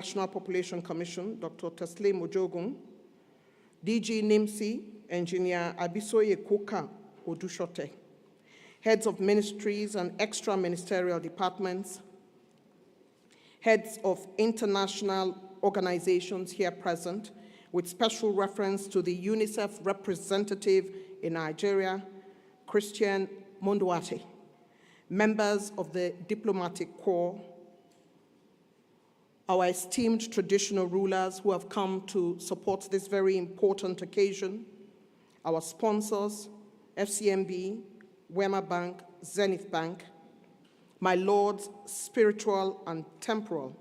National Population Commission, Dr. Teslim Ojogun, DG NIMC, Engineer Abisoye Koka Odushote, heads of ministries and extra-ministerial departments, heads of international organizations here present, with special reference to the UNICEF representative in Nigeria, Christian Monduate, members of the diplomatic corps, our esteemed traditional rulers who have come to support this very important occasion, our sponsors, FCMB, Wema Bank, Zenith Bank, my lords, spiritual and temporal.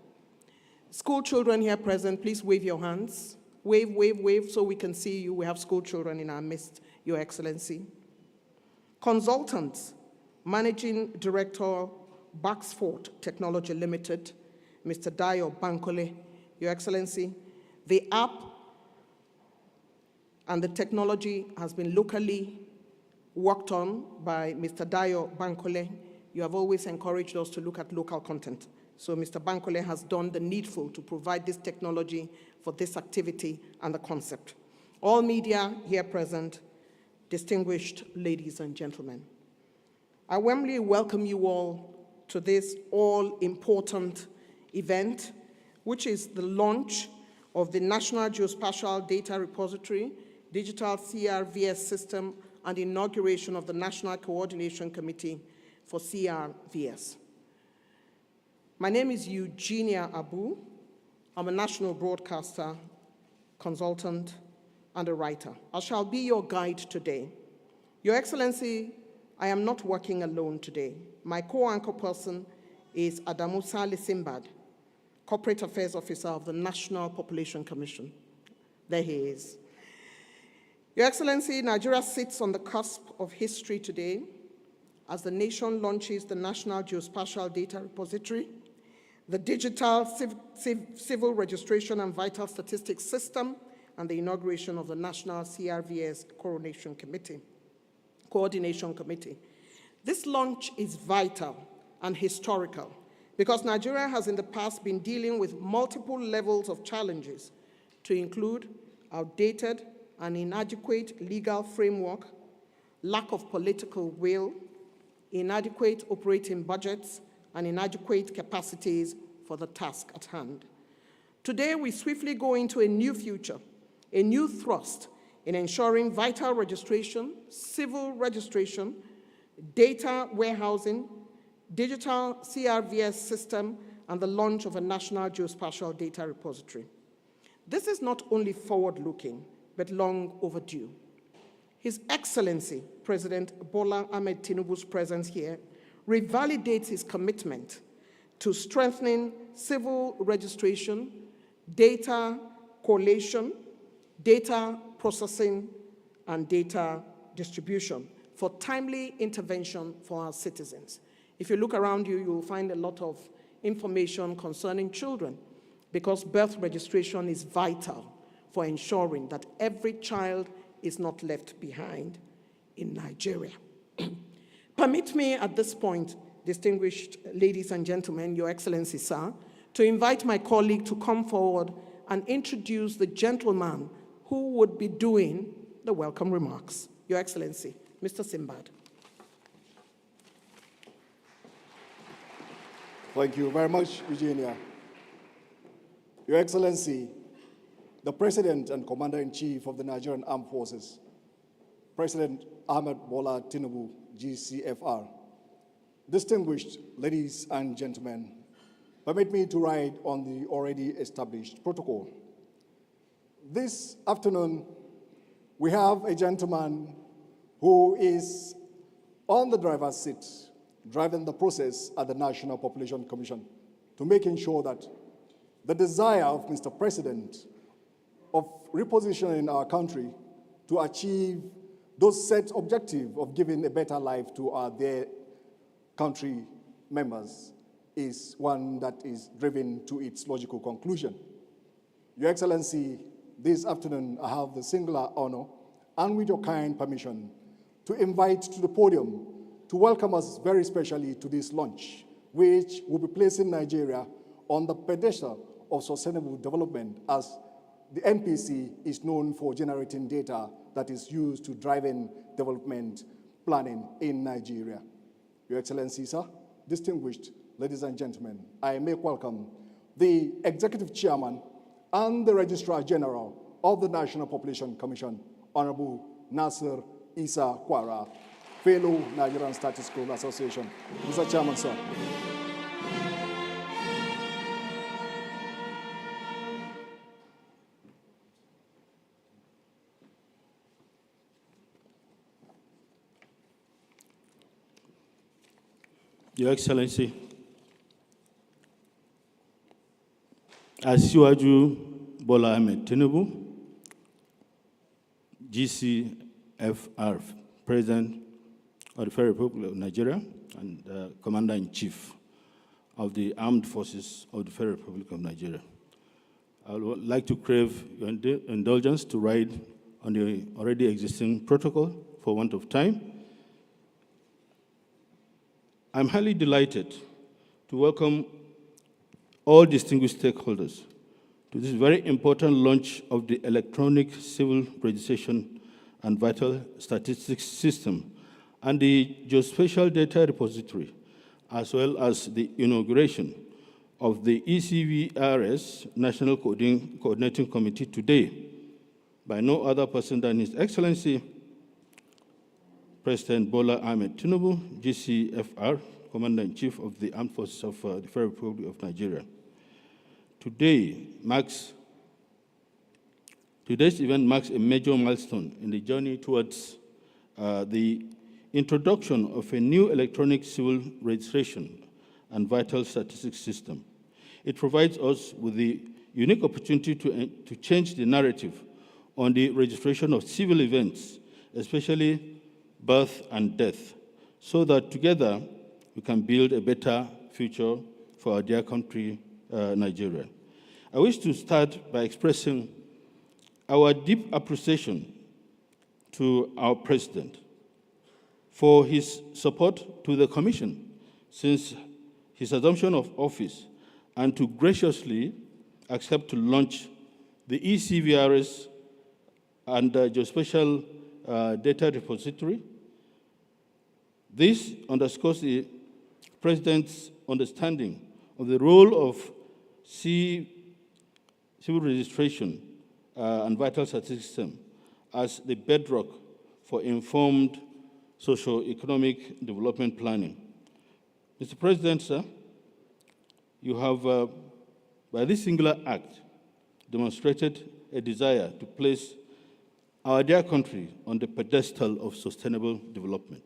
School children here present, please wave your hands. Wave, wave, wave, so we can see you. We have school children in our midst, Your Excellency. Consultants, Managing Director, Baxford Technology Limited, Mr. Dayo Bankole, Your Excellency. The app and the technology has been locally worked on by Mr. Dayo Bankole. You have always encouraged us to look at local content. So Mr. Bankole has done the needful to provide this technology for this activity and the concept. All media here present, distinguished ladies and gentlemen, I warmly welcome you all to this all-important event, which is the launch of the National Geospatial Data Repository, Digital CRVS System, and the inauguration of the National Coordination Committee for CRVS. My name is Eugenia Abu. I'm a national broadcaster, consultant, and a writer. I shall be your guide today. Your Excellency, I am not working alone today. My co-anchor person is Adamu Sale Simbad, Corporate Affairs Officer of the National Population Commission. There he is. Your Excellency, Nigeria sits on the cusp of history today as the nation launches the National Geospatial Data Repository, the Digital Civil Registration and Vital Statistics System, and the inauguration of the National CRVS Coordination Committee. This launch is vital and historical because Nigeria has in the past been dealing with multiple levels of challenges, to include outdated and inadequate legal framework, lack of political will, inadequate operating budgets, and inadequate capacities for the task at hand. Today, we swiftly go into a new future, a new thrust in ensuring vital registration, civil registration, data warehousing, digital CRVS system, and the launch of a National Geospatial Data Repository. This is not only forward-looking, but long overdue. His Excellency, President Bola Ahmed Tinubu's presence here revalidates his commitment to strengthening civil registration, data collation, data processing, and data distribution for timely intervention for our citizens. If you look around you, you will find a lot of information concerning children, because birth registration is vital for ensuring that every child is not left behind in Nigeria. Permit me at this point, distinguished ladies and gentlemen, Your Excellency, sir, to invite my colleague to come forward and introduce the gentleman who would be doing the welcome remarks. Your Excellency, Mr. Simbad. Thank you very much, Eugenia. Your Excellency, the President and Commander-in-Chief of the Nigerian Armed Forces, President Ahmed Bola Tinubu, GCFR, distinguished ladies and gentlemen, permit me to write on the already established protocol. This afternoon, we have a gentleman who is on the driver's seat, driving the process at the National Population Commission to making sure that the desire of Mr. President of repositioning our country to achieve those set objectives of giving a better life to our dear country members is one that is driven to its logical conclusion. Your Excellency, this afternoon I have the singular honor, and with your kind permission, to invite to the podium to welcome us very specially to this launch, which will be placing Nigeria on the pedestal of sustainable development, as the NPC is known for generating data that is used to drive in development planning in Nigeria. Your Excellency, sir, distinguished ladies and gentlemen, I make welcome the Executive Chairman and the Registrar General of the National Population Commission, Honorable Nasir Isa Kwara, fellow Nigerian Statistical Association. Mr. Chairman, sir. Your Excellency, Asiwaju Bola Tinubu, GCFR, President of the Federal Republic of Nigeria and Commander-in-Chief of the Armed Forces of the Federal Republic of Nigeria. I would like to crave your indulgence to ride on the already existing protocol for want of time. I'm highly delighted to welcome all distinguished stakeholders to this very important launch of the electronic civil registration and vital statistics system and the geospatial data repository, as well as the inauguration of the ECVRS National Coordinating Committee today by no other person than His Excellency President Bola Tinubu, GCFR, Commander-in-Chief of the Armed Forces of the Federal Republic of Nigeria. Today's event marks a major milestone in the journey towards the introduction of a new electronic civil registration and vital statistics system. It provides us with the unique opportunity to change the narrative on the registration of civil events, especially birth and death, so that together we can build a better future for our dear country, Nigeria. I wish to start by expressing our deep appreciation to our President for his support to the Commission since his assumption of office, and to graciously accept to launch the ECVRS and geospatial data repository. This underscores the President's understanding of the role of civil registration and vital statistics system as the bedrock for informed socio-economic development planning. Mr. President, sir, you have, by this singular act, demonstrated a desire to place our dear country on the pedestal of sustainable development.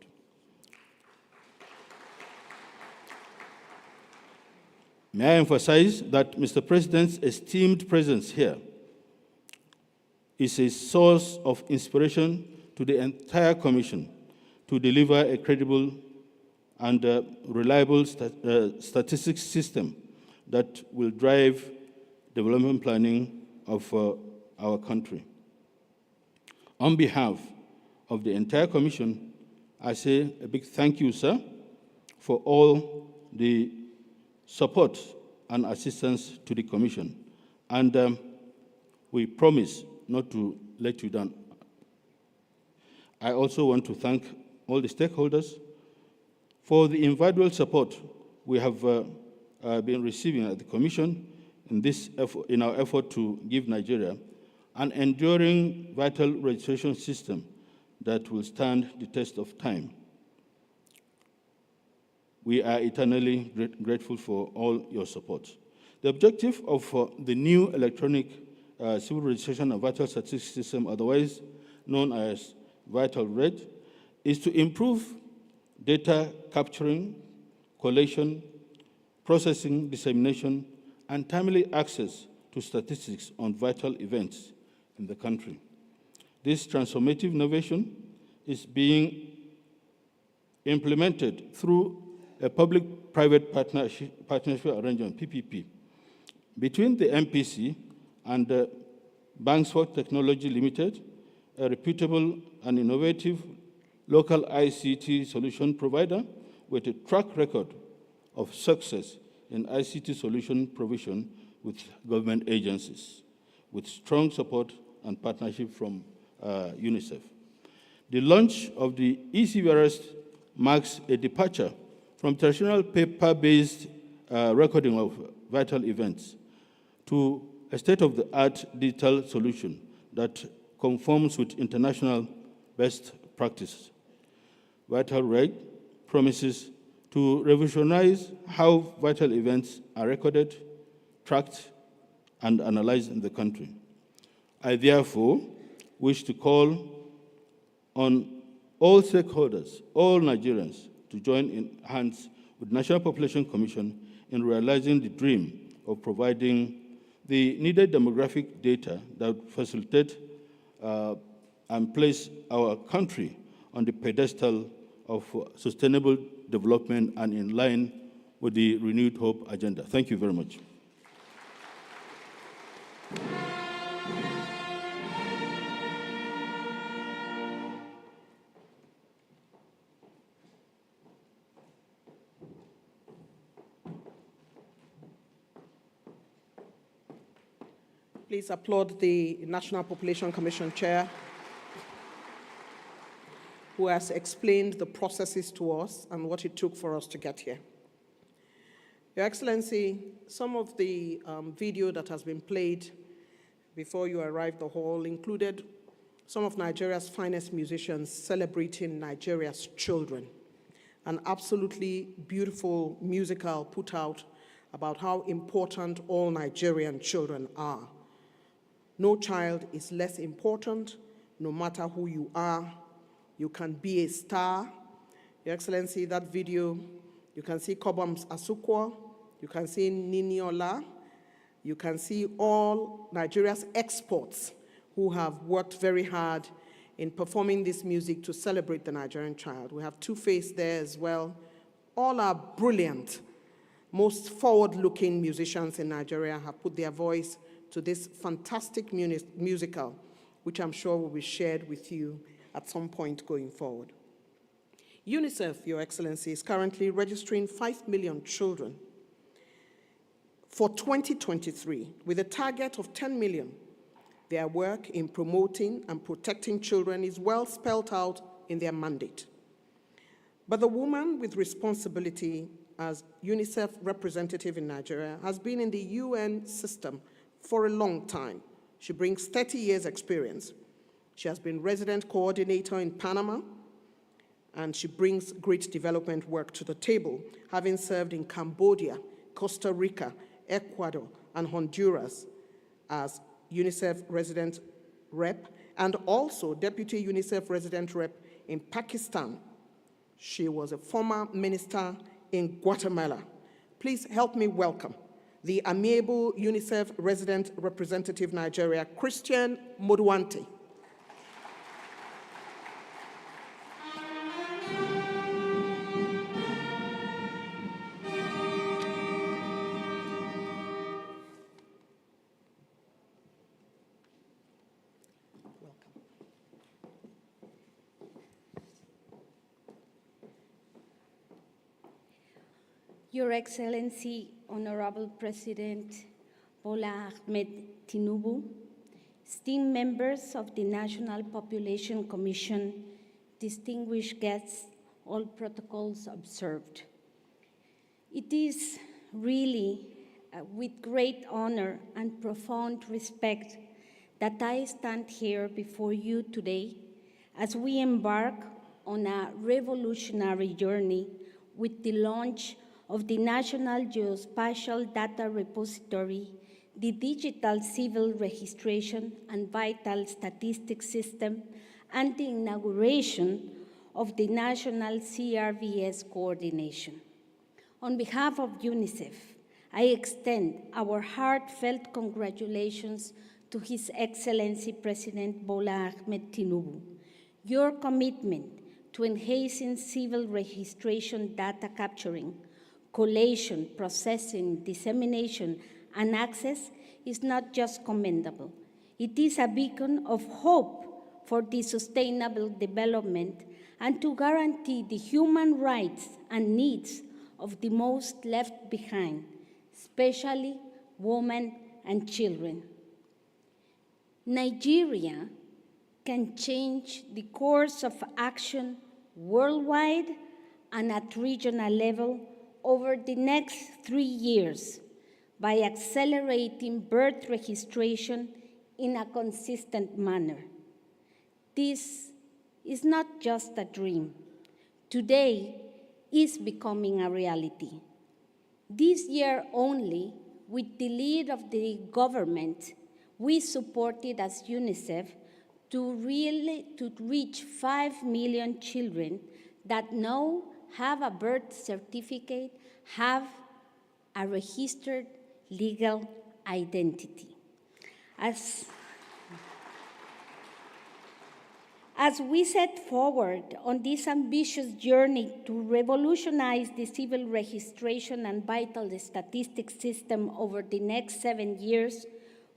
May I emphasize that Mr. President's esteemed presence here is a source of inspiration to the entire Commission to deliver a credible and reliable statistics system that will drive development planning of our country. On behalf of the entire Commission, I say a big thank you, sir, for all the support and assistance to the Commission. And we promise not to let you down. I also want to thank all the stakeholders for the invaluable support we have been receiving at the Commission in our effort to give Nigeria an enduring vital registration system that will stand the test of time. We are eternally grateful for all your support. The objective of the new electronic civil registration and vital statistics system, otherwise known as Vital Reg, is to improve data capturing, collation, processing, dissemination, and timely access to statistics on vital events in the country. This transformative innovation is being implemented through a public-private partnership arrangement, PPP, between the MPC and Banksford Technology Limited, a reputable and innovative local ICT solution provider with a track record of success in ICT solution provision with government agencies, with strong support and partnership from UNICEF. The launch of the eCRVS marks a departure from traditional paper-based recording of vital events to a state-of-the-art digital solution that conforms with international best practices. VitalReg promises to revolutionize how vital events are recorded, tracked, and analyzed in the country. I therefore wish to call on all stakeholders, all Nigerians, to join in hands with the National Population Commission in realizing the dream of providing the needed demographic data that facilitate and place our country on the pedestal of sustainable development and in line with the Renewed Hope agenda. Thank you very much. Please applaud the National Population Commission Chair, who has explained the processes to us and what it took for us to get here. Your Excellency, some of the video that has been played before you arrived at the hall included some of Nigeria's finest musicians celebrating Nigeria's children. An absolutely beautiful musical put out about how important all Nigerian children are. No child is less important, no matter who you are. You can be a star. Your Excellency, that video, you can see Kobams Asukwo, you can see Niniola, you can see all Nigeria's exports who have worked very hard in performing this music to celebrate the Nigerian child. We have Two-Face there as well. All our brilliant, most forward-looking musicians in Nigeria have put their voice to this fantastic musical, which I'm sure will be shared with you at some point going forward. UNICEF, Your Excellency, is currently registering 5 million children for 2023, with a target of 10 million. Their work in promoting and protecting children is well spelled out in their mandate. But the woman with responsibility as UNICEF representative in Nigeria has been in the UN system for a long time. She brings 30 years experience. She has been resident coordinator in Panama, and she brings great development work to the table, having served in Cambodia, Costa Rica, Ecuador, and Honduras as UNICEF resident rep, and also deputy UNICEF resident rep in Pakistan. She was a former minister in Guatemala. Please help me welcome the amiable UNICEF resident representative Nigeria, Christian Moduante. Your Excellency, Honorable President Bola Tinubu, esteemed members of the National Population Commission, distinguished guests, all protocols observed. It is really with great honor and profound respect that I stand here before you today as we embark on a revolutionary journey with the launch of the National Geospatial Data Repository, the Digital Civil Registration and Vital Statistics System, and the inauguration of the National CRVS Coordination. On behalf of UNICEF, I extend our heartfelt congratulations to His Excellency President Bola Tinubu. Your commitment to enhancing civil registration data capturing, collation, processing, dissemination, and access is not just commendable. It is a beacon of hope for the sustainable development and to guarantee the human rights and needs of the most left behind, especially women, and children. Nigeria can change the course of action worldwide and at regional level over the next 3 years by accelerating birth registration in a consistent manner. This is not just a dream. Today is becoming a reality. This year only, with the lead of the government, we supported as UNICEF to reach 5 million children that now have a birth certificate, have a registered legal identity. As we set forward on this ambitious journey to revolutionize the civil registration and vital statistics system over the next 7 years,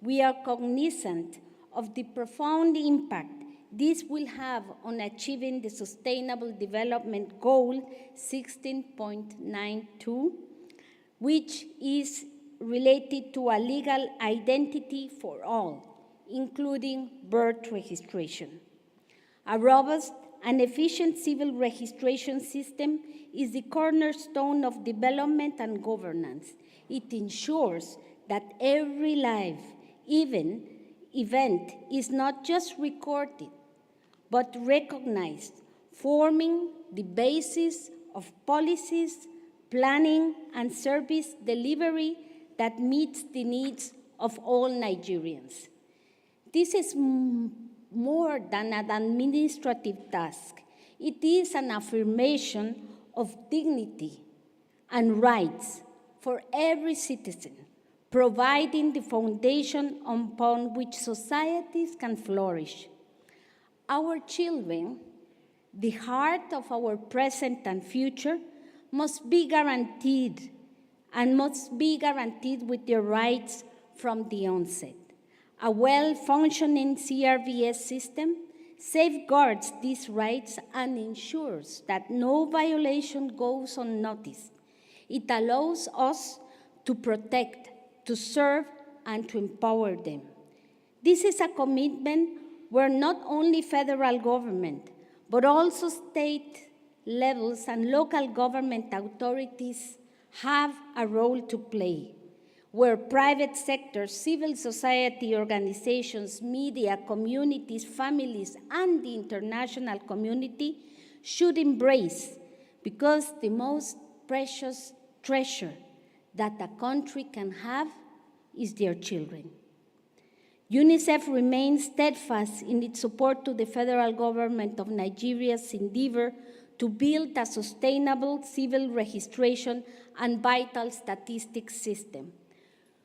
we are cognizant of the profound impact this will have on achieving the Sustainable Development Goal 16.92, which is related to a legal identity for all, including birth registration. A robust and efficient civil registration system is the cornerstone of development and governance. It ensures that every life, event is not just recorded, but recognized, forming the basis of policies, planning, and service delivery that meets the needs of all Nigerians. This is more than an administrative task. It is an affirmation of dignity and rights for every citizen, providing the foundation upon which societies can flourish. Our children, the heart of our present and future, must be guaranteed with their rights from the onset. A well-functioning CRVS system safeguards these rights and ensures that no violation goes unnoticed. It allows us to protect, to serve, and to empower them. This is a commitment where not only federal government, but also state levels and local government authorities have a role to play, where private sector, civil society organizations, media, communities, families, and the international community should embrace, because the most precious treasure that a country can have is their children. UNICEF remains steadfast in its support to the federal government of Nigeria's endeavor to build a sustainable civil registration and vital statistics system.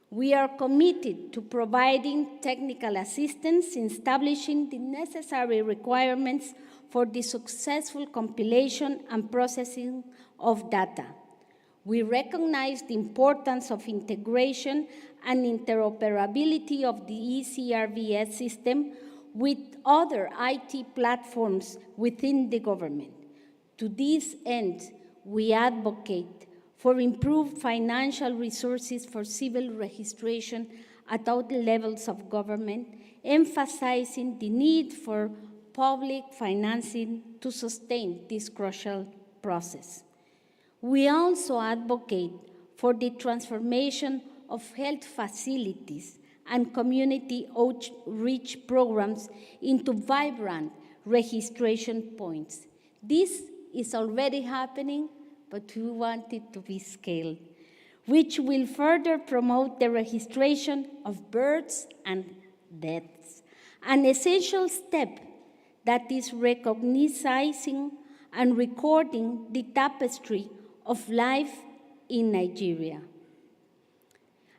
We are committed to providing technical assistance in establishing the necessary requirements for the successful compilation and processing of data. We recognize the importance of integration and interoperability of the CRVS system with other IT platforms within the government. To this end, we advocate for improved financial resources for civil registration at all levels of government, emphasizing the need for public financing to sustain this crucial process. We also advocate for the transformation of health facilities and community outreach programs into vibrant registration points. This is already happening, but we want it to be scaled, which will further promote the registration of births and deaths, an essential step that is recognizing and recording the tapestry of life in Nigeria.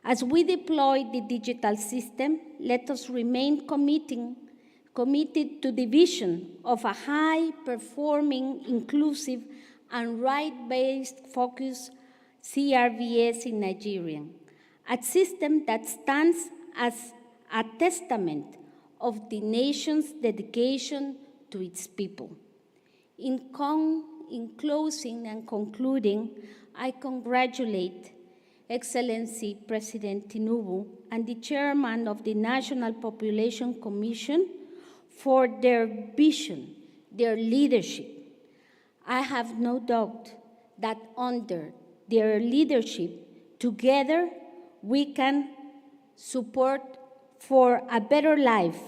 As we deploy the digital system, let us remain committed to the vision of a high-performing, inclusive, and right-based focused CRVS in Nigeria, a system that stands as a testament of the nation's dedication to its people. In closing and concluding, I congratulate Excellency President Tinubu, and the Chairman of the National Population Commission for their vision, their leadership. I have no doubt that under their leadership, together we can support for a better life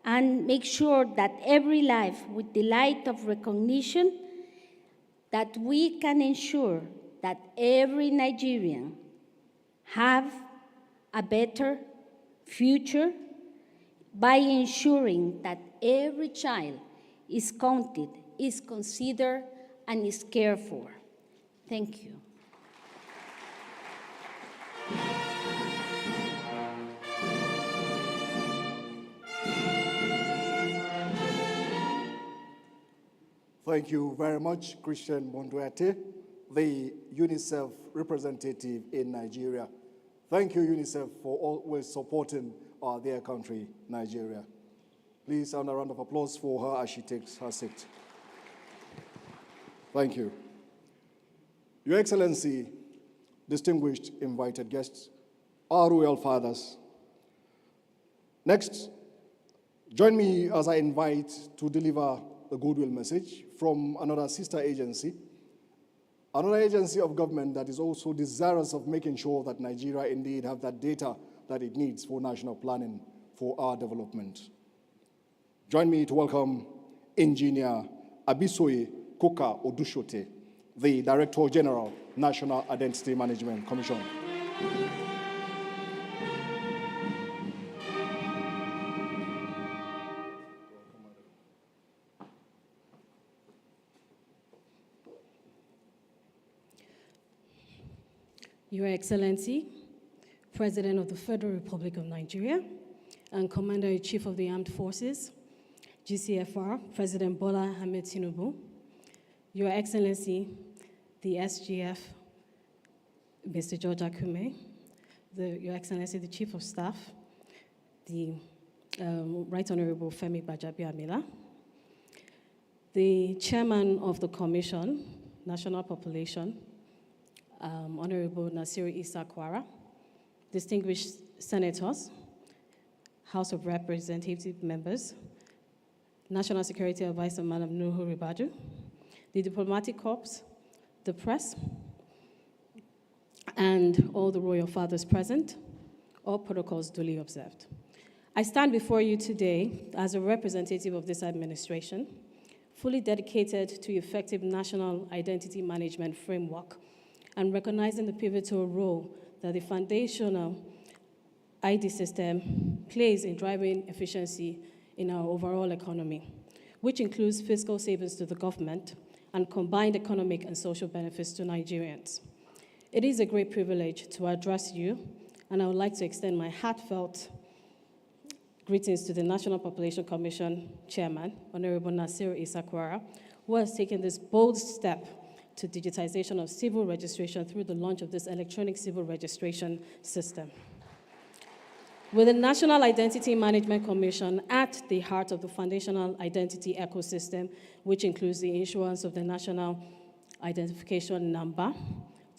and make sure that every life with the light of recognition, that we can ensure that every Nigerian have a better future by ensuring that every child is counted, is considered, and is cared for. Thank you. Thank you very much, Christian Monduete, the UNICEF representative in Nigeria. Thank you, UNICEF, for always supporting their country, Nigeria. Please, a round of applause for her as she takes her seat. Thank you. Your Excellency, distinguished invited guests, our royal fathers. Next, join me as I invite to deliver the goodwill message from another sister agency of government that is also desirous of making sure that Nigeria indeed have that data that it needs for national planning for our development. Join me to welcome Engineer Abisoye Koka Odushote, the Director General, National Identity Management Commission. Your Excellency, President of the Federal Republic of Nigeria, and Commander-in-Chief of the Armed Forces, GCFR, President Bola Tinubu, Your Excellency, the SGF, Mr. George Akume, Your Excellency, the Chief of Staff, the Right Honorable Femi Gbajabiamila, the Chairman of the Commission, National Population, Honorable Nasiru Issa Kwara, distinguished senators, House of Representative members, National Security Advisor Madam Nuhu Ribadu, the diplomatic corps, the press, and all the royal fathers present, all protocols duly observed. I stand before you today as a representative of this administration, fully dedicated to effective national identity management framework and recognizing the pivotal role that the foundational ID system plays in driving efficiency in our overall economy, which includes fiscal savings to the government and combined economic and social benefits to Nigerians. It is a great privilege to address you, and I would like to extend my heartfelt greetings to the National Population Commission Chairman, Honorable Nasiru Issa Kwara, who has taken this bold step to digitization of civil registration through the launch of this electronic civil registration system. With the National Identity Management Commission at the heart of the foundational identity ecosystem, which includes the issuance of the National Identification Number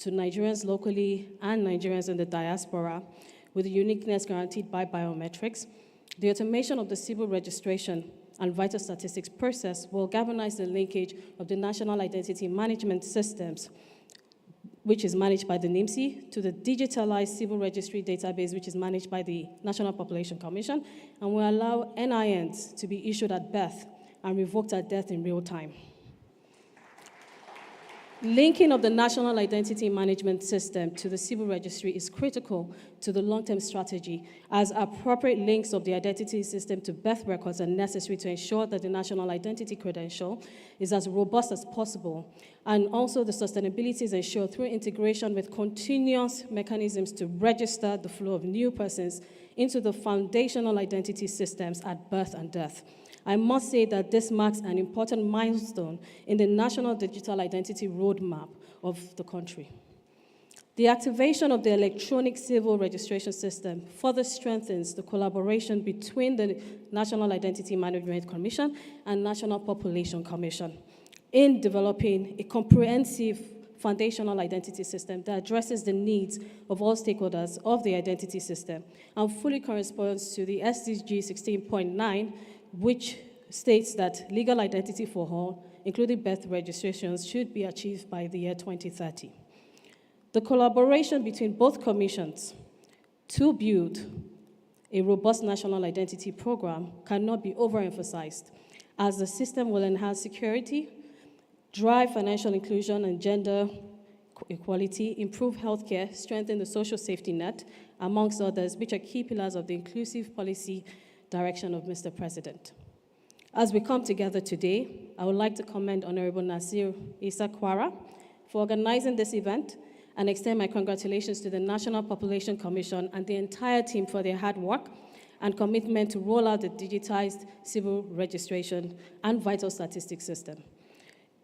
to Nigerians locally and Nigerians in the diaspora, with the uniqueness guaranteed by biometrics, the automation of the civil registration and vital statistics process will galvanize the linkage of the National Identity Management Systems, which is managed by the NIMC, to the digitalized civil registry database, which is managed by the National Population Commission, and will allow NINs to be issued at birth and revoked at death in real time. Linking of the National Identity Management System to the civil registry is critical to the long-term strategy, as appropriate links of the identity system to birth records are necessary to ensure that the national identity credential is as robust as possible, and also the sustainability is ensured through integration with continuous mechanisms to register the flow of new persons into the foundational identity systems at birth and death. I must say that this marks an important milestone in the National Digital Identity Roadmap of the country. The activation of the electronic civil registration system further strengthens the collaboration between the National Identity Management Commission and National Population Commission in developing a comprehensive foundational identity system that addresses the needs of all stakeholders of the identity system and fully corresponds to the SDG 16.9, which states that legal identity for all, including birth registrations, should be achieved by the year 2030. The collaboration between both commissions to build a robust national identity program cannot be overemphasized, as the system will enhance security, drive financial inclusion and gender equality, improve healthcare, strengthen the social safety net, amongst others, which are key pillars of the inclusive policy direction of Mr. President. As we come together today, I would like to commend Honorable Nasir Isa Kwara for organizing this event and extend my congratulations to the National Population Commission and the entire team for their hard work and commitment to roll out the digitized civil registration and vital statistics system.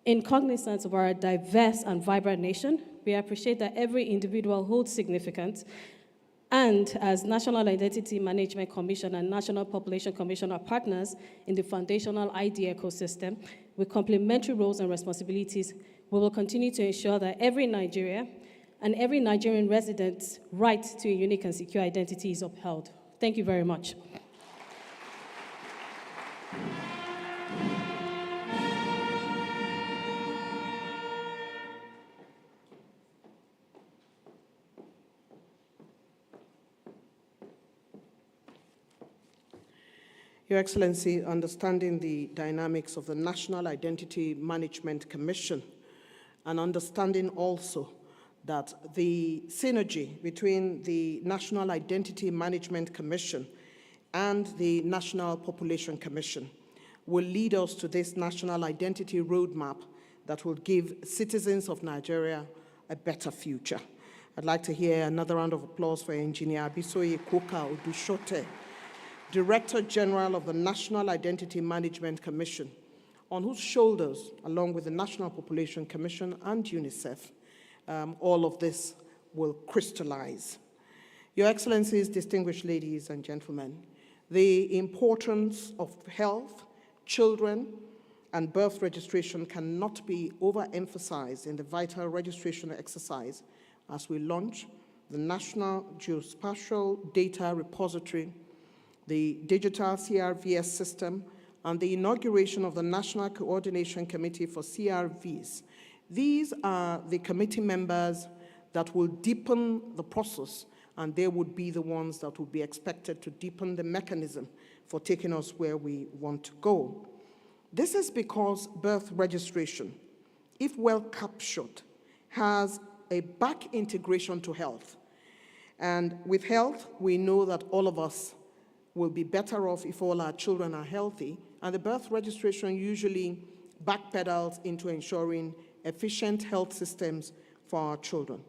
In cognizance of our diverse and vibrant nation, we appreciate that every individual holds significance, and as National Identity Management Commission and National Population Commission are partners in the foundational ID ecosystem with complementary roles and responsibilities, we will continue to ensure that every Nigerian and every Nigerian resident's right to a unique and secure identity is upheld. Thank you very much. Your Excellency, understanding the dynamics of the National Identity Management Commission and understanding also that the synergy between the National Identity Management Commission and the National Population Commission will lead us to this national identity roadmap that will give citizens of Nigeria a better future. I'd like to hear another round of applause for Engineer Abisoye Koka Odushote, Director General of the National Identity Management Commission, on whose shoulders, along with the National Population Commission and UNICEF, all of this will crystallize. Your Excellencies, distinguished ladies and gentlemen, the importance of health, children, and birth registration cannot be overemphasized in the vital registration exercise as we launch the National Geospatial Data Repository, the digital CRVS system, and the inauguration of the National Coordination Committee for CRVS. These are the committee members that will deepen the process, and they would be the ones that would be expected to deepen the mechanism for taking us where we want to go. This is because birth registration, if well captured, has a back integration to health. And with health, we know that all of us will be better off if all our children are healthy, and the birth registration usually backpedals into ensuring efficient health systems for our children.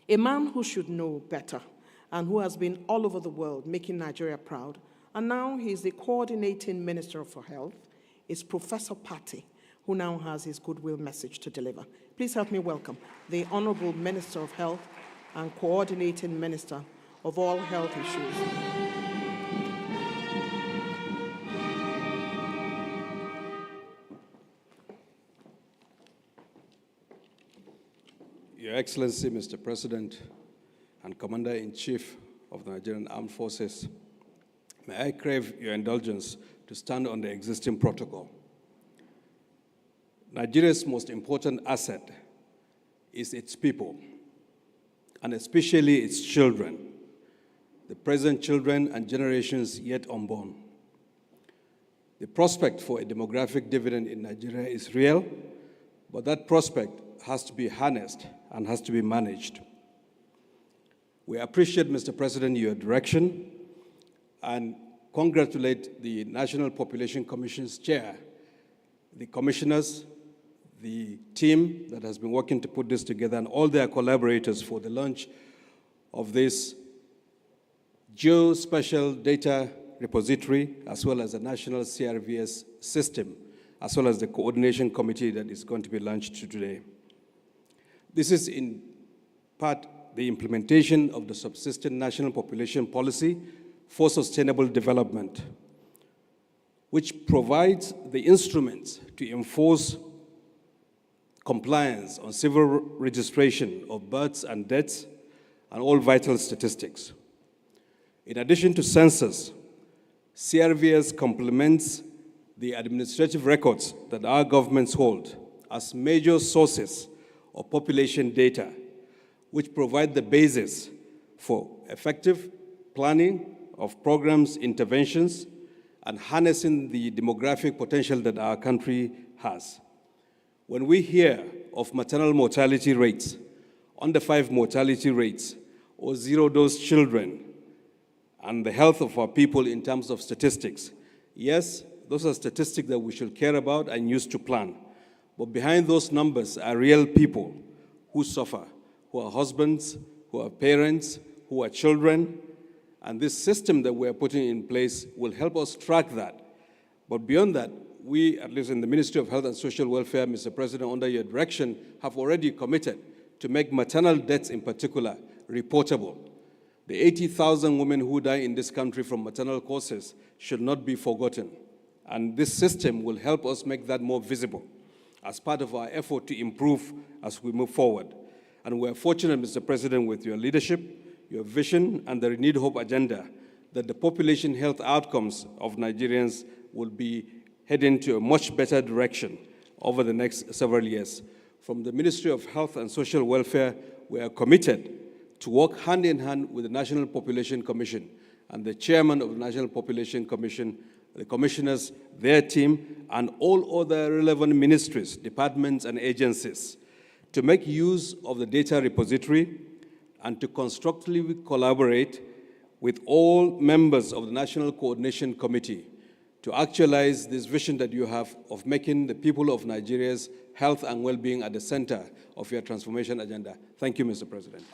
A man who should know better and who has been all over the world making Nigeria proud, and now he's the coordinating Minister for Health, is Professor Patti, who now has his goodwill message to deliver. Please help me welcome the Honorable Minister of Health and coordinating Minister of all health issues. Your Excellency, Mr. President and Commander-in-Chief of the Nigerian Armed Forces, may I crave your indulgence to stand on the existing protocol. Nigeria's most important asset is its people, and especially its children, the present children and generations yet unborn. The prospect for a demographic dividend in Nigeria is real, but that prospect has to be harnessed and has to be managed. We appreciate, Mr. President, your direction and congratulate the National Population Commission's chair, the commissioners, the team that has been working to put this together, and all their collaborators for the launch of this geospatial data repository, as well as the national CRVS system, as well as the coordination committee that is going to be launched today. This is in part the implementation of the subsistent national population policy for sustainable development, which provides the instruments to enforce compliance on civil registration of births and deaths, and all vital statistics. In addition to census, CRVS complements the administrative records that our governments hold as major sources of population data, which provide the basis for effective planning of programs, interventions, and harnessing the demographic potential that our country has. When we hear of maternal mortality rates, under 5 mortality rates, or zero-dose children, and the health of our people in terms of statistics, yes, those are statistics that we should care about and use to plan. But behind those numbers are real people who suffer, who are husbands, who are parents, who are children, and this system that we're putting in place will help us track that. But beyond that, we, at least in the Ministry of Health and Social Welfare, Mr. President, under your direction, have already committed to make maternal deaths in particular reportable. The 80,000 women who die in this country from maternal causes should not be forgotten. And this system will help us make that more visible as part of our effort to improve as we move forward. And we're fortunate, Mr. President, with your leadership, your vision, and the Renewed Hope agenda, that the population health outcomes of Nigerians will be heading to a much better direction over the next several years. From the Ministry of Health and Social Welfare, we are committed to work hand in hand with the National Population Commission and the chairman of the National Population Commission, the commissioners, their team, and all other relevant ministries, departments, and agencies to make use of the data repository and to constructively collaborate with all members of the National Coordination Committee to actualize this vision that you have of making the people of Nigeria's health and well-being at the center of your transformation agenda. Thank you, Mr. President.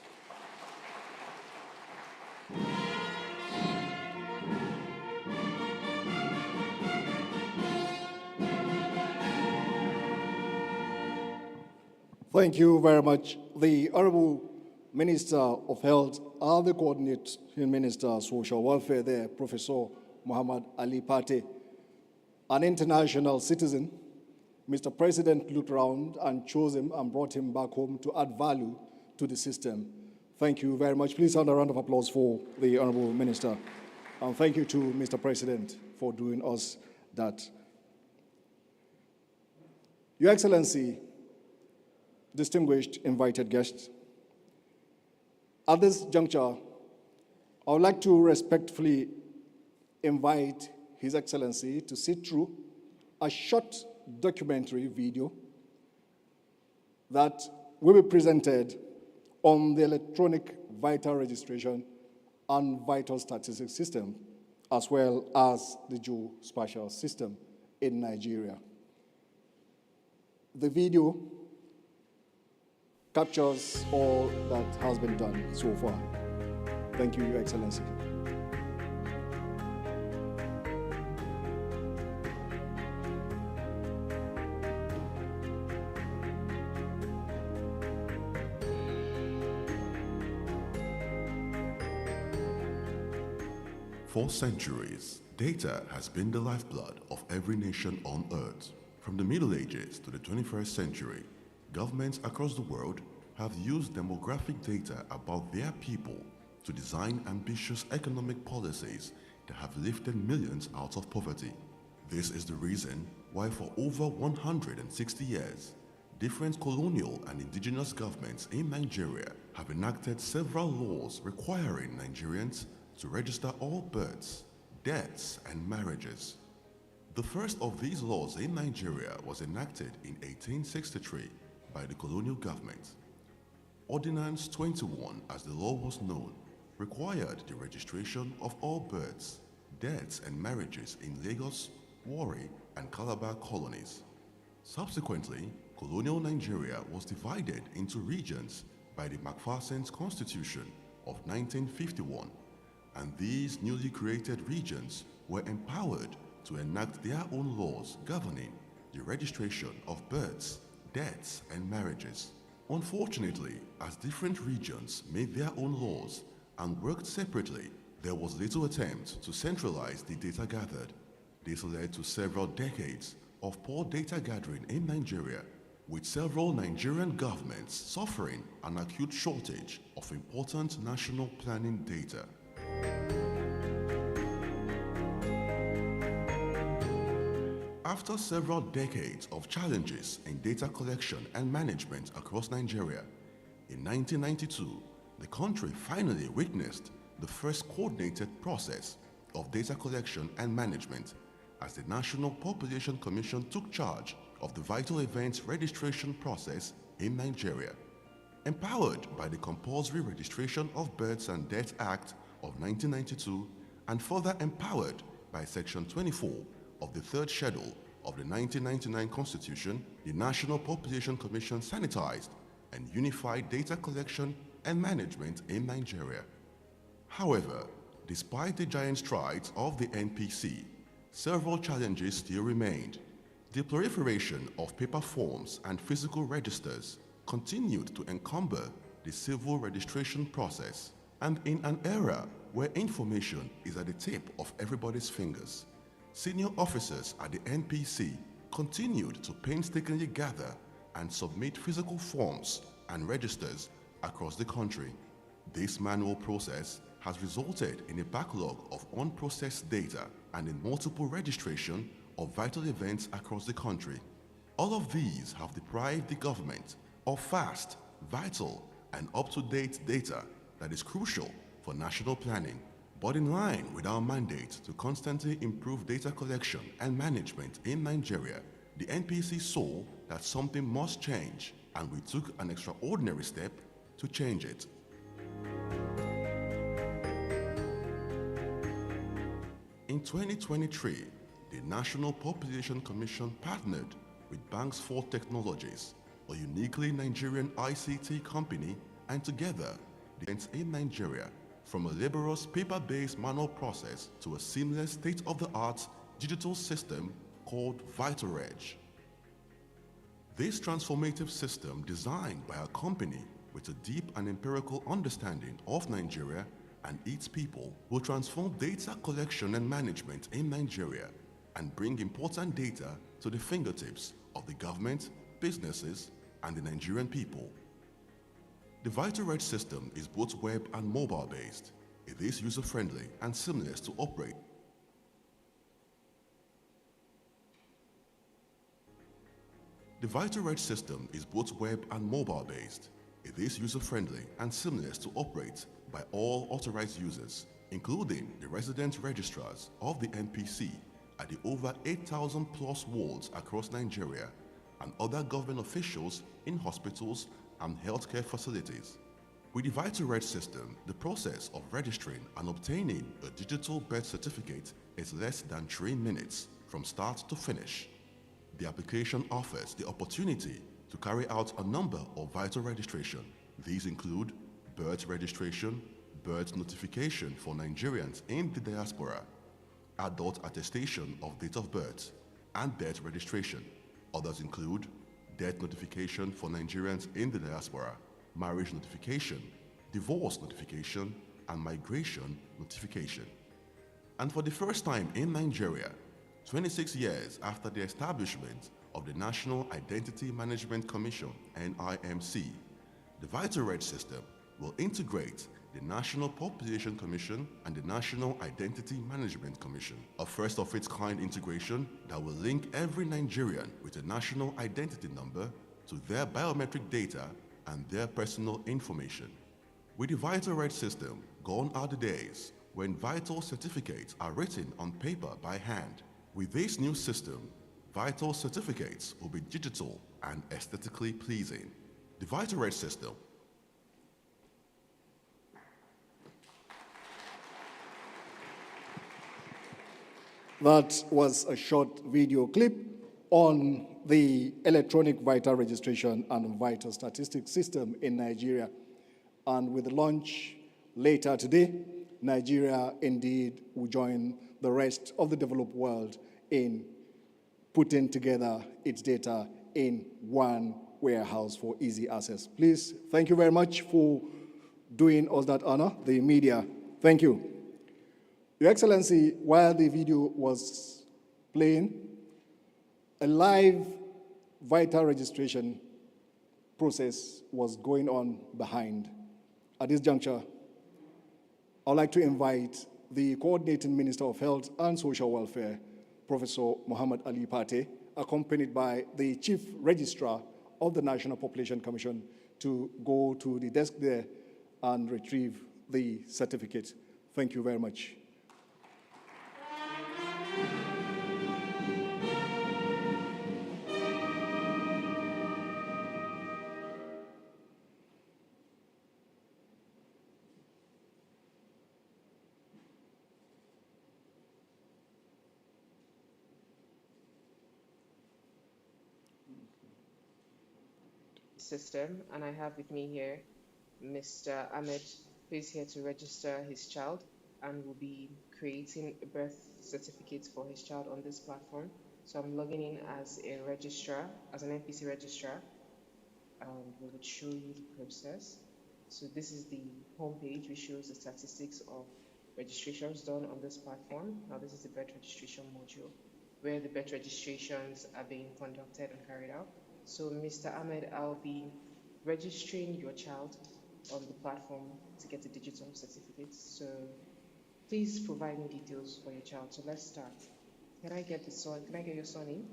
Thank you very much. The Honorable Minister of Health and the Coordinating Minister of Social Welfare there, Professor Muhammad Ali Pate, an international citizen. Mr. President looked around and chose him and brought him back home to add value to the system. Thank you very much. Please sound a round of applause for the Honorable Minister. And thank you to Mr. President for doing us that. Your Excellency, distinguished invited guests, at this juncture, I would like to respectfully invite His Excellency to sit through a short documentary video that will be presented on the electronic vital registration and vital statistics system, as well as the geospatial system in Nigeria. The video captures all that has been done so far. Thank you, Your Excellency. For centuries, data has been the lifeblood of every nation on Earth. From the Middle Ages to the 21st century, governments across the world have used demographic data about their people to design ambitious economic policies that have lifted millions out of poverty. This is the reason why for over 160 years, different colonial and indigenous governments in Nigeria have enacted several laws requiring Nigerians to register all births, deaths, and marriages. The first of these laws in Nigeria was enacted in 1863 by the colonial government. Ordinance 21, as the law was known, required the registration of all births, deaths, and marriages in Lagos, Warri, and Calabar colonies. Subsequently, colonial Nigeria was divided into regions by the Macpherson's Constitution of 1951, and these newly created regions were empowered to enact their own laws governing the registration of births, deaths, and marriages. Unfortunately, as different regions made their own laws and worked separately, there was little attempt to centralize the data gathered. This led to several decades of poor data gathering in Nigeria, with several Nigerian governments suffering an acute shortage of important national planning data. After several decades of challenges in data collection and management across Nigeria, in 1992, the country finally witnessed the first coordinated process of data collection and management as the National Population Commission took charge of the vital events registration process in Nigeria. Empowered by the Compulsory Registration of Births and Deaths Act of 1992 and further empowered by Section 24 of the third schedule of the 1999 Constitution, the National Population Commission sanitized and unified data collection and management in Nigeria. However, despite the giant strides of the NPC, several challenges still remained. The proliferation of paper forms and physical registers continued to encumber the civil registration process, and in an era where information is at the tip of everybody's fingers, senior officers at the NPC continued to painstakingly gather and submit physical forms and registers across the country. This manual process has resulted in a backlog of unprocessed data and in multiple registration of vital events across the country. All of these have deprived the government of fast, vital, and up-to-date data that is crucial for national planning. But in line with our mandate to constantly improve data collection and management in Nigeria, the NPC saw that something must change, and we took an extraordinary step to change it. In 2023, the National Population Commission partnered with Banks for Technologies, a uniquely Nigerian ICT company, and together, the in Nigeria, from a laborious paper-based manual process to a seamless state-of-the-art digital system called VitalReg. This transformative system, designed by a company with a deep and empirical understanding of Nigeria and its people, will transform data collection and management in Nigeria and bring important data to the fingertips of the government, businesses, and the Nigerian people. The VitalReg system is both web and mobile-based. It is user-friendly and seamless to operate. The VitalReg system is both web and mobile-based. It is user-friendly and seamless to operate by all authorized users, including the resident registrars of the NPC at the over 8,000 plus wards across Nigeria and other government officials in hospitals and healthcare facilities. With the VitalReg system, the process of registering and obtaining a digital birth certificate is less than 3 minutes from start to finish. The application offers the opportunity to carry out a number of vital registration. These include birth registration, birth notification for Nigerians in the diaspora, adult attestation of date of birth, and death registration. Others include death notification for Nigerians in the diaspora, marriage notification, divorce notification, and migration notification. And for the first time in Nigeria, 26 years after the establishment of the National Identity Management Commission, NIMC, the VitalReg system will integrate the National Population Commission and the National Identity Management Commission, a first-of-its-kind integration that will link every Nigerian with a national identity number to their biometric data and their personal information. With the VitalReg system, gone are the days when vital certificates are written on paper by hand. With this new system, vital certificates will be digital and aesthetically pleasing. The VitalReg system. That was a short video clip on the electronic vital registration and vital statistics system in Nigeria. And with the launch later today, Nigeria indeed will join the rest of the developed world in putting together its data in one warehouse for easy access. Please, thank you very much for doing us that honor, the media. Thank you. Your Excellency, while the video was playing, a live vital registration process was going on behind. At this juncture, I'd like to invite the Coordinating Minister of Health and Social Welfare, Professor Muhammad Ali Pate, accompanied by the Chief Registrar of the National Population Commission, to go to the desk there and retrieve the certificate. Thank you very much. System, and I have with me here Mr. Ahmed, who is here to register his child and will be creating a birth certificate for his child on this platform. So I'm logging in as a registrar, as an NPC registrar, and we will show you the process. So this is the homepage, which shows the statistics of registrations done on this platform. Now this is the birth registration module, where the birth registrations are being conducted and carried out. So, Mr. Ahmed, I'll be registering your child on the platform to get the digital certificates. So, please provide me details for your child. So, let's start. Can I get the son? Can I get your son in?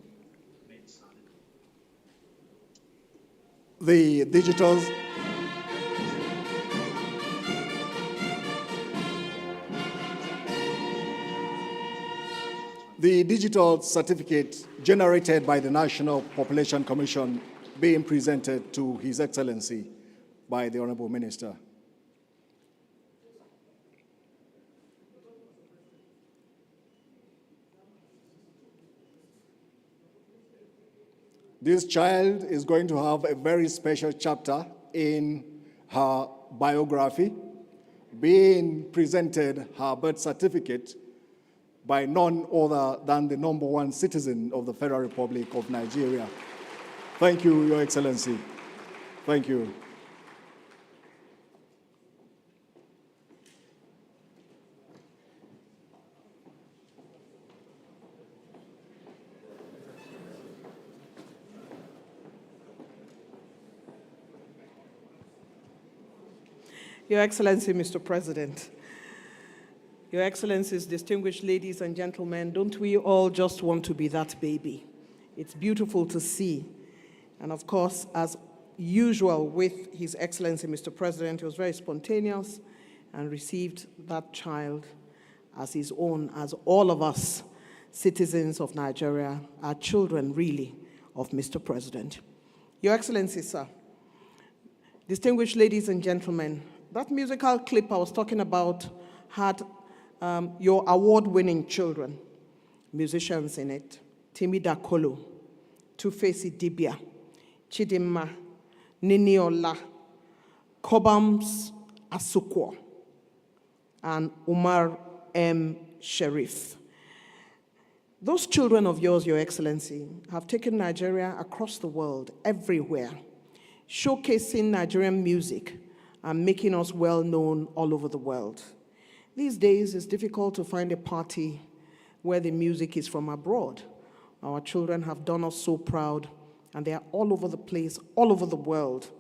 The digital certificate generated by the National Population Commission being presented to His Excellency by the Honorable Minister. This child is going to have a very special chapter in her biography, being presented her birth certificate by none other than the #1 citizen of the Federal Republic of Nigeria. Thank you, Your Excellency. Thank you. Your Excellency, Mr. President, Your Excellencies, distinguished ladies and gentlemen, don't we all just want to be that baby? It's beautiful to see. And of course, as usual with His Excellency, Mr. President, he was very spontaneous and received that child as his own, as all of us, citizens of Nigeria, are children, really, of Mr. President. Your Excellency, sir, distinguished ladies and gentlemen, that musical clip I was talking about had your award-winning children, musicians in it, Timi Dakolo, Two-Face Dibia, Chidimma, Niniola, Kobams Asukwo, and Umar M. Sharif. Those children of yours, Your Excellency, have taken Nigeria across the world, everywhere, showcasing Nigerian music and making us well known all over the world. These days, it's difficult to find a party where the music is from abroad. Our children have done us so proud, and they are all over the place, all over the world,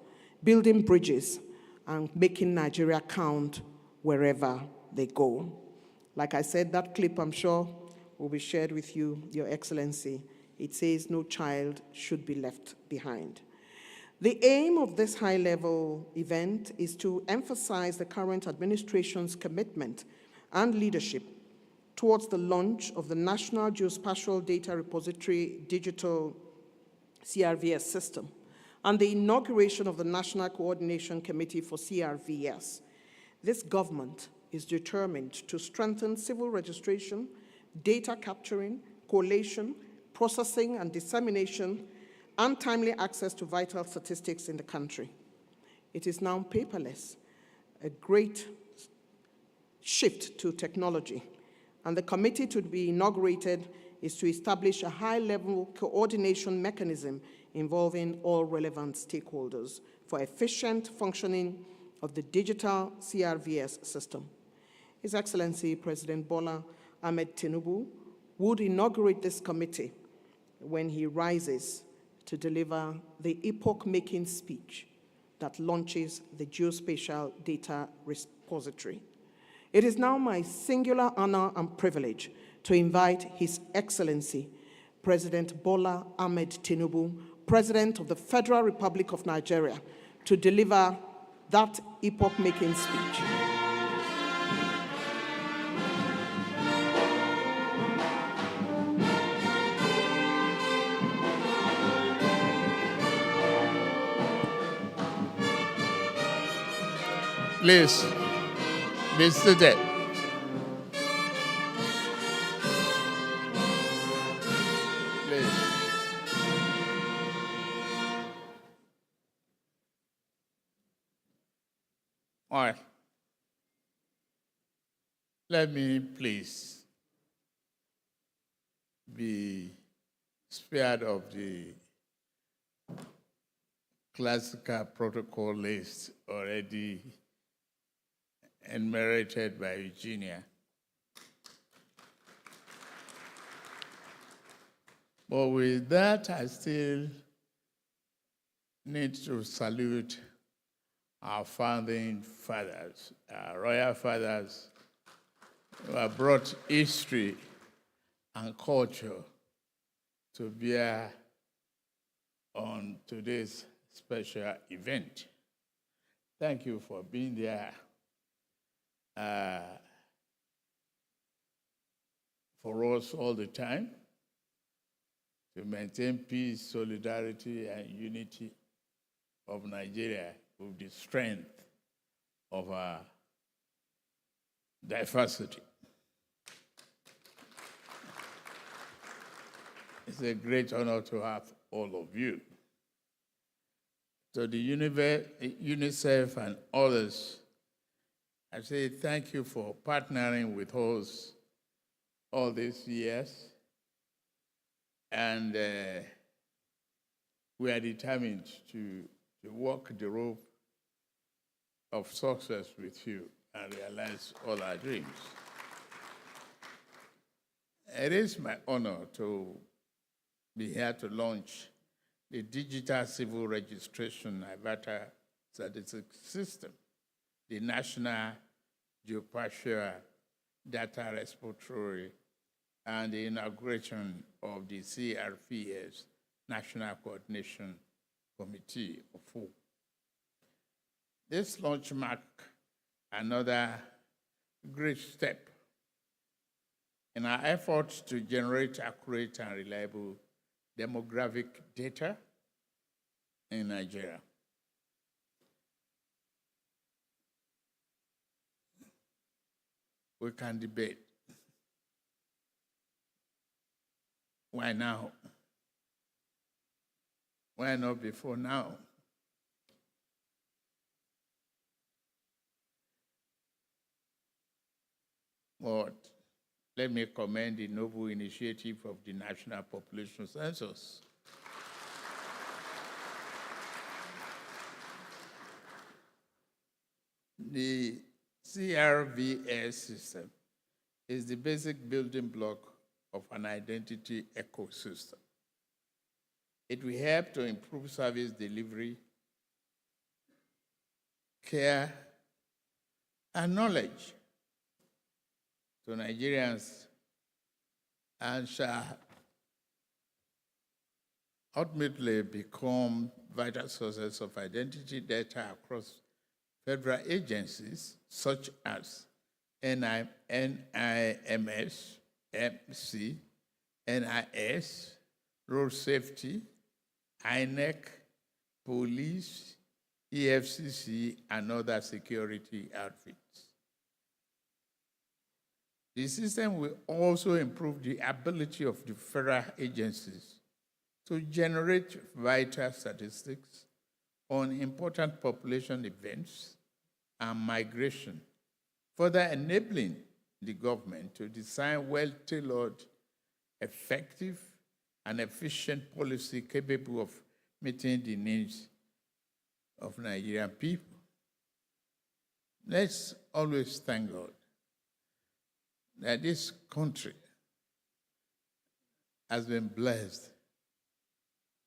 building bridges and making Nigeria count wherever they go. Like I said, that clip, I'm sure, will be shared with you, Your Excellency. It says no child should be left behind. The aim of this high-level event is to emphasize the current administration's commitment and leadership towards the launch of the National Geospatial Data Repository Digital CRVS system and the inauguration of the National Coordination Committee for CRVS. This government is determined to strengthen civil registration, data capturing, collation, processing, and dissemination, and timely access to vital statistics in the country. It is now paperless, a great shift to technology. And the committee to be inaugurated is to establish a high-level coordination mechanism involving all relevant stakeholders for efficient functioning of the digital CRVS system. His Excellency President Bola Ahmed Tinubu would inaugurate this committee when he rises to deliver the epoch-making speech that launches the Geospatial Data Repository. It is now my singular honor and privilege to invite His Excellency, President Bola Ahmed Tinubu, President of the Federal Republic of Nigeria, to deliver that epoch-making speech. Please, be seated. Please. All right. Let me please be spared of the classical protocol list already enumerated by Eugenia. But with that, I still need to salute our founding fathers, our royal fathers, who have brought history and culture to bear on today's special event. Thank you for being there. For us all the time, to maintain peace, solidarity, and unity of Nigeria with the strength of our diversity. It's a great honor to have all of you. To the UNICEF and others, I say thank you for partnering with us all these years. And we are determined to walk the road of success with you and realize all our dreams. It is my honor to be here to launch the Digital Civil Registration IVATA Statistics System, the National GEOSPATIal Data Repository, and the inauguration of the CRVS, National Coordination Committee of 4. This launch marks another great step in our efforts to generate accurate and reliable demographic data in Nigeria. We can debate. Why now? Why not before now? But let me commend the noble initiative of the National Population Census. The CRVS system is the basic building block of an identity ecosystem. It will help to improve service delivery, care, and knowledge to Nigerians, and shall ultimately become vital sources of identity data across federal agencies such as NIMC, NIS, Road Safety, INEC, Police, EFCC, and other security outfits. The system will also improve the ability of the federal agencies to generate vital statistics on important population events and migration, further enabling the government to design well-tailored, effective, and efficient policy capable of meeting the needs of Nigerian people. Let's always thank God that this country has been blessed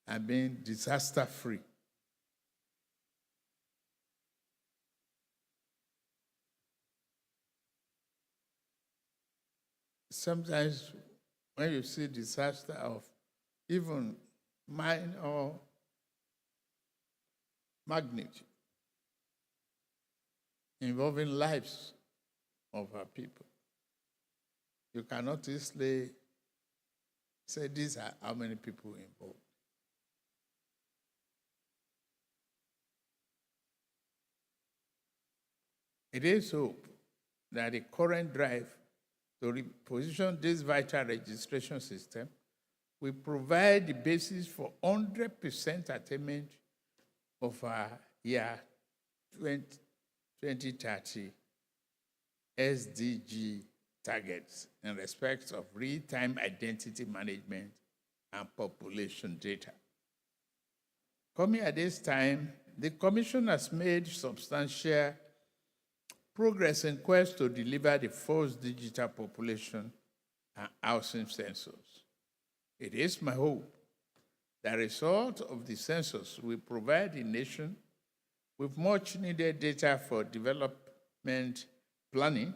and being disaster-free. Sometimes when you see disaster of even minor magnitude involving lives of our people, you cannot easily say these are how many people involved. It is hope that the current drive to reposition this vital registration system will provide the basis for 100% attainment of our year 2030 SDG targets in respect of real-time identity management and population data. Coming at this time, the Commission has made substantial progress in quest to deliver the first digital population and housing census. It is my hope that the result of the census will provide the nation with much needed data for development planning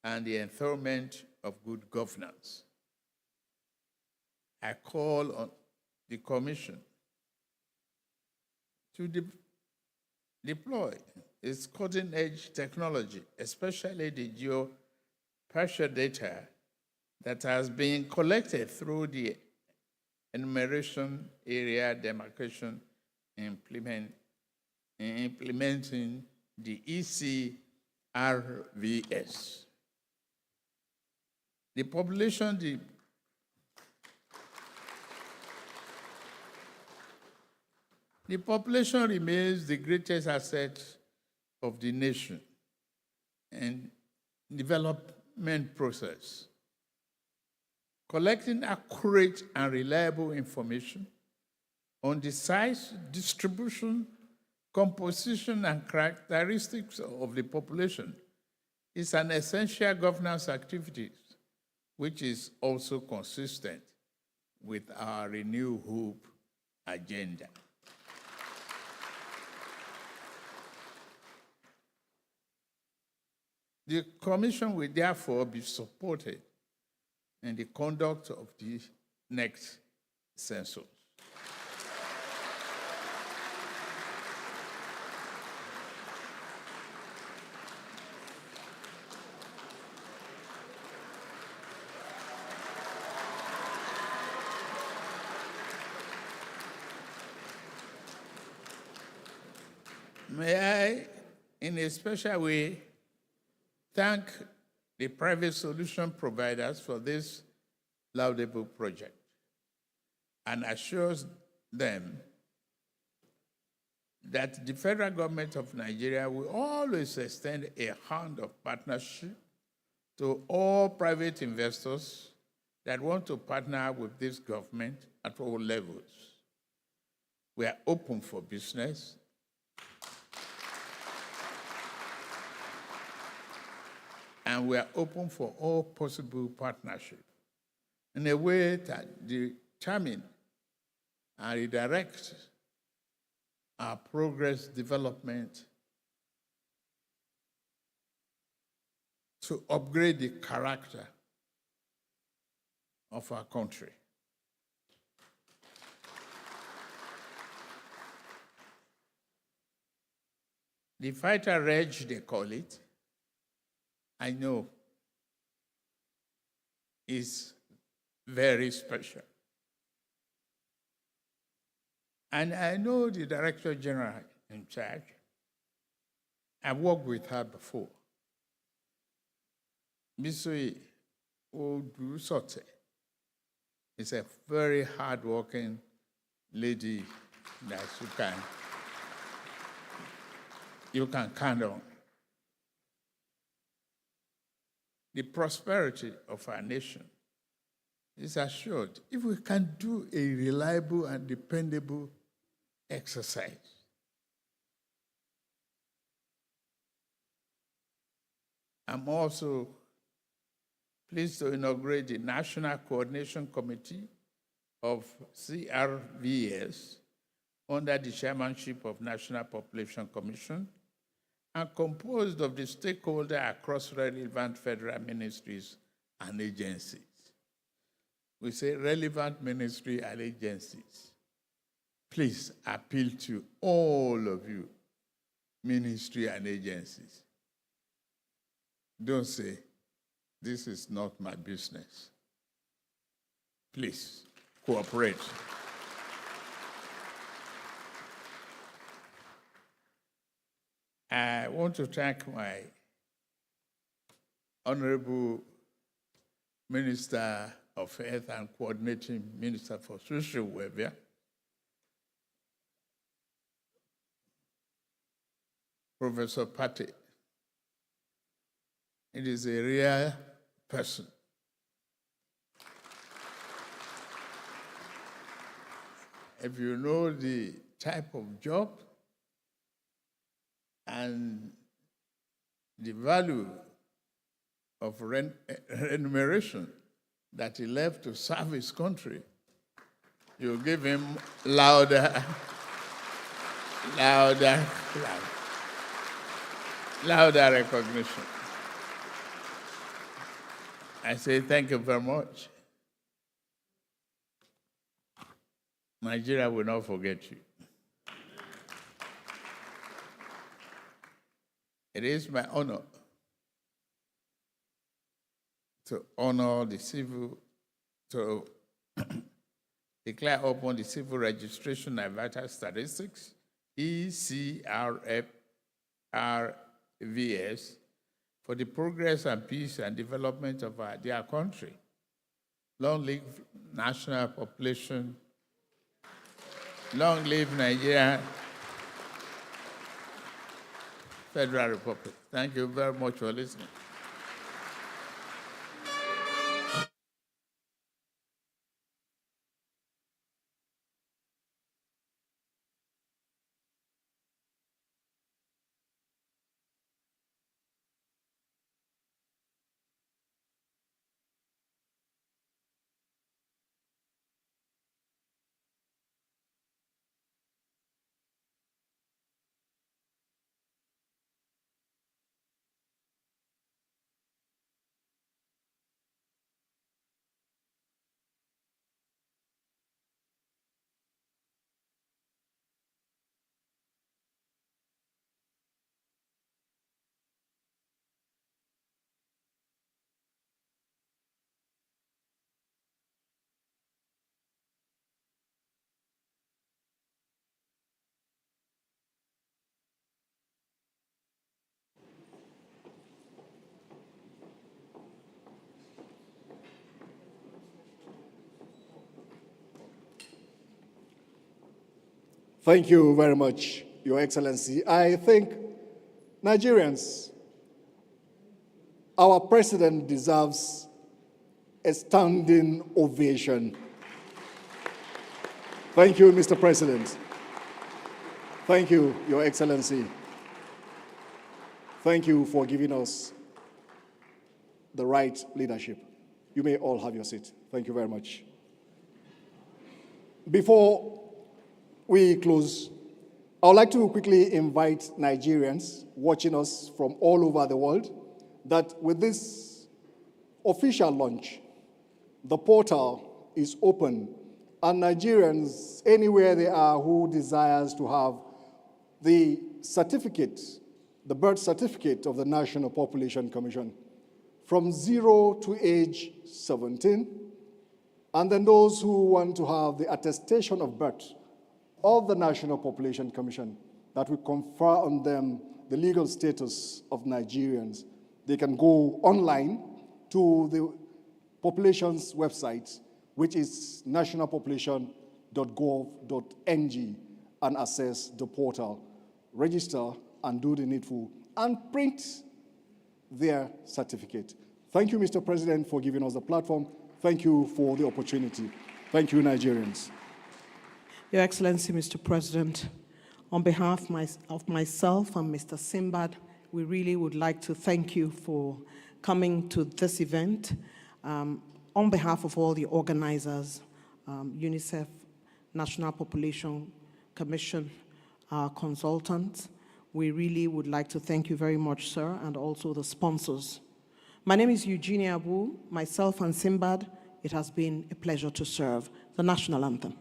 and the enthronement of good governance. I call on the Commission to deploy its cutting-edge technology, especially the geospatial data that has been collected through the enumeration area demarcation implementing the CRVS. The population remains the greatest asset of the nation and development process. Collecting accurate and reliable information on the size, distribution, composition, and characteristics of the population is an essential governance activity, which is also consistent with our Renew Hope agenda. The Commission will therefore be supported in the conduct of the next census. May I, in a special way, thank the private solution providers for this laudable project and assures them that the federal government of Nigeria will always extend a hand of partnership to all private investors that want to partner with this government at all levels. We are open for business. And we are open for all possible partnership in a way that determine and redirect our progress development to upgrade the character of our country. The fighter reg, they call it, I know is very special. And I know the Director General in charge. I've worked with her before. Misui Odusote is a very hardworking lady that you can count on. The prosperity of our nation is assured if we can do a reliable and dependable exercise. I'm also pleased to inaugurate the National Coordination Committee of CRVS under the chairmanship of National Population Commission and composed of the stakeholders across relevant federal ministries and agencies. We say relevant ministry and agencies. Please appeal to all of you, ministry and agencies. Don't say, this is not my business. Please, cooperate. I want to thank my Honorable Minister of Health and Coordinating Minister for Social Welfare, Professor Pate. It is a rare person. If you know the type of job and the value of remuneration that he left to serve his country, you give him louder recognition. I say thank you very much. Nigeria will not forget you. It is my honor to honor the civil, to declare upon the Civil Registration and Vital Statistics, CRVS, for the progress and peace and development of our dear country. Long live national population. Long live Nigeria Federal Republic. Thank you very much for listening. Thank you very much, Your Excellency. I think Nigerians, our president deserves a standing ovation. Thank you, Mr. President. Thank you, Your Excellency. Thank you for giving us the right leadership. You may all have your seat. Thank you very much. Before we close, I would like to quickly invite Nigerians watching us from all over the world that with this official launch, the portal is open, and Nigerians, anywhere they are who desires to have the certificate, the birth certificate of the National Population Commission, from 0 to age 17, and then those who want to have the attestation of birth of the National Population Commission that will confer on them the legal status of Nigerians. They can go online to the population's website, which is nationalpopulation.gov.ng, and access the portal, register and do the needful, and print their certificate. Thank you, Mr. President, for giving us the platform. Thank you for the opportunity. Thank you, Nigerians. Your Excellency, Mr. President, on behalf of myself and Mr. Simbad, we really would like to thank you for coming to this event. On behalf of all the organizers, UNICEF, National Population Commission, our consultants. We really would like to thank you very much, sir, and also the sponsors. My name is Eugenia Abu. Myself and Simbad, it has been a pleasure to serve the national anthem.